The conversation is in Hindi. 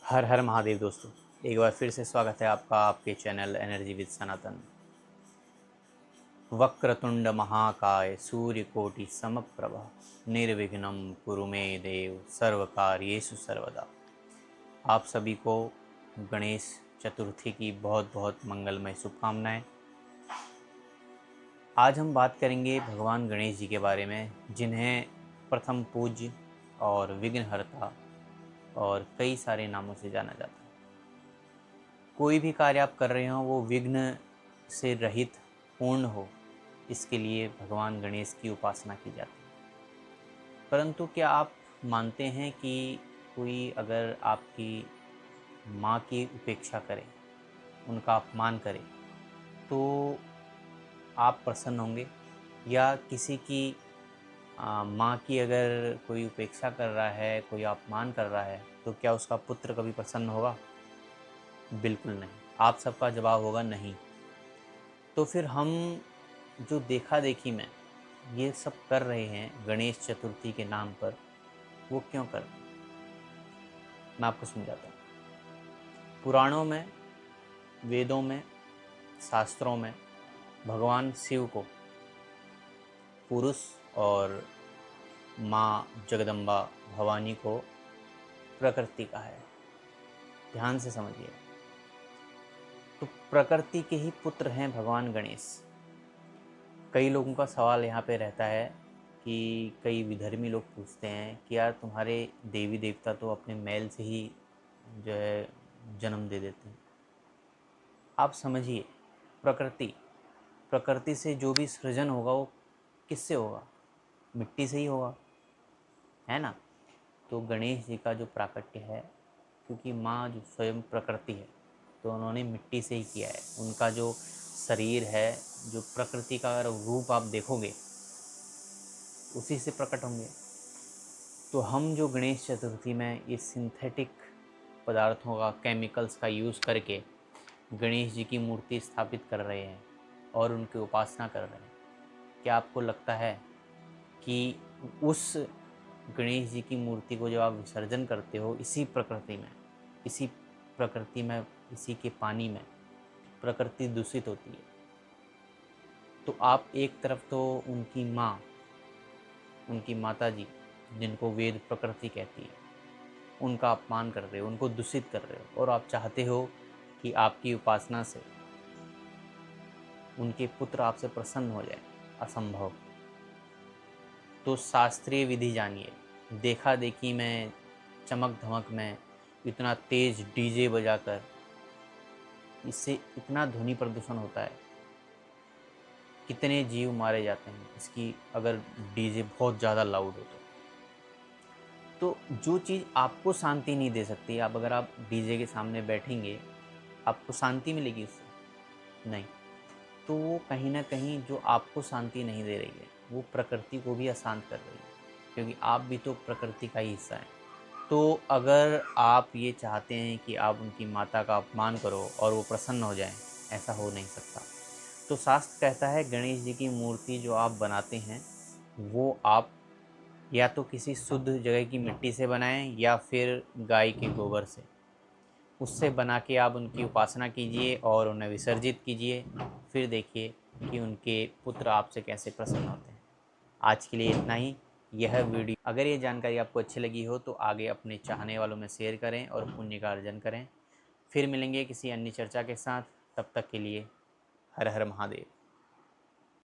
हर हर महादेव दोस्तों, एक बार फिर से स्वागत है आपका आपके चैनल एनर्जी विद सनातन। वक्रतुंड महाकाय सूर्यकोटि समप्रभा निर्विघ्नं कुरु मे देव सर्वकार्येषु सर्वदा। आप सभी को गणेश चतुर्थी की बहुत बहुत मंगलमय शुभकामनाएं। आज हम बात करेंगे भगवान गणेश जी के बारे में, जिन्हें प्रथम पूज्य और विघ्नहर्ता और कई सारे नामों से जाना जाता है। कोई भी कार्य आप कर रहे हो वो विघ्न से रहित पूर्ण हो, इसके लिए भगवान गणेश की उपासना की जाती है। परंतु क्या आप मानते हैं कि कोई अगर आपकी माँ की उपेक्षा करे, उनका अपमान करे, तो आप प्रसन्न होंगे? या किसी की माँ की अगर कोई उपेक्षा कर रहा है, कोई अपमान कर रहा है, तो क्या उसका पुत्र कभी प्रसन्न होगा? बिल्कुल नहीं। आप सबका जवाब होगा नहीं। तो फिर हम जो देखा देखी में ये सब कर रहे हैं गणेश चतुर्थी के नाम पर, वो क्यों कर रहे हैं? मैं आपको समझाता हूँ। पुराणों में, वेदों में, शास्त्रों में भगवान शिव को पुरुष और माँ जगदम्बा भवानी को प्रकृति कहा है। ध्यान से समझिए। तो प्रकृति के ही पुत्र हैं भगवान गणेश। कई लोगों का सवाल यहाँ पे रहता है कि कई विधर्मी लोग पूछते हैं कि यार तुम्हारे देवी देवता तो अपने मैल से ही जो है जन्म दे देते हैं। आप समझिए, प्रकृति प्रकृति से जो भी सृजन होगा वो किससे होगा? मिट्टी से ही होगा, है ना। तो गणेश जी का जो प्राकट्य है, क्योंकि माँ जो स्वयं प्रकृति है, तो उन्होंने मिट्टी से ही किया है। उनका जो शरीर है, जो प्रकृति का अगर रूप आप देखोगे, उसी से प्रकट होंगे। तो हम जो गणेश चतुर्थी में ये सिंथेटिक पदार्थों का, केमिकल्स का यूज़ करके गणेश जी की मूर्ति स्थापित कर रहे हैं और उनकी उपासना कर रहे हैं, क्या आपको लगता है कि उस गणेश जी की मूर्ति को जब आप विसर्जन करते हो इसी प्रकृति में, इसी के पानी में, प्रकृति दूषित होती है, तो आप एक तरफ तो उनकी माँ, उनकी माता जी, जिनको वेद प्रकृति कहती है, उनका अपमान कर रहे हो, उनको दूषित कर रहे हो, और आप चाहते हो कि आपकी उपासना से उनके पुत्र आपसे प्रसन्न हो जाए। असंभव। तो शास्त्रीय विधि जानिए। देखा देखी में, चमक धमक में इतना तेज डीजे बजाकर, इससे इतना ध्वनि प्रदूषण होता है, कितने जीव मारे जाते हैं इसकी, अगर डीजे बहुत ज़्यादा लाउड हो तो जो चीज़ आपको शांति नहीं दे सकती, आप अगर आप डीजे के सामने बैठेंगे, आपको शांति मिलेगी उससे? नहीं। तो वो कहीं ना कहीं जो आपको शांति नहीं दे रही है, वो प्रकृति को भी अशांत कर रही है, क्योंकि आप भी तो प्रकृति का ही हिस्सा हैं। तो अगर आप ये चाहते हैं कि आप उनकी माता का अपमान करो और वो प्रसन्न हो जाएं, ऐसा हो नहीं सकता। तो शास्त्र कहता है गणेश जी की मूर्ति जो आप बनाते हैं, वो आप या तो किसी शुद्ध जगह की मिट्टी से बनाएं या फिर गाय के गोबर से, उससे बना के आप उनकी उपासना कीजिए और उन्हें विसर्जित कीजिए। फिर देखिए कि उनके पुत्र आपसे कैसे प्रसन्न होते हैं। आज के लिए इतना ही। यह वीडियो, अगर ये जानकारी आपको अच्छी लगी हो तो आगे अपने चाहने वालों में शेयर करें और पुण्य का अर्जन करें। फिर मिलेंगे किसी अन्य चर्चा के साथ। तब तक के लिए हर हर महादेव।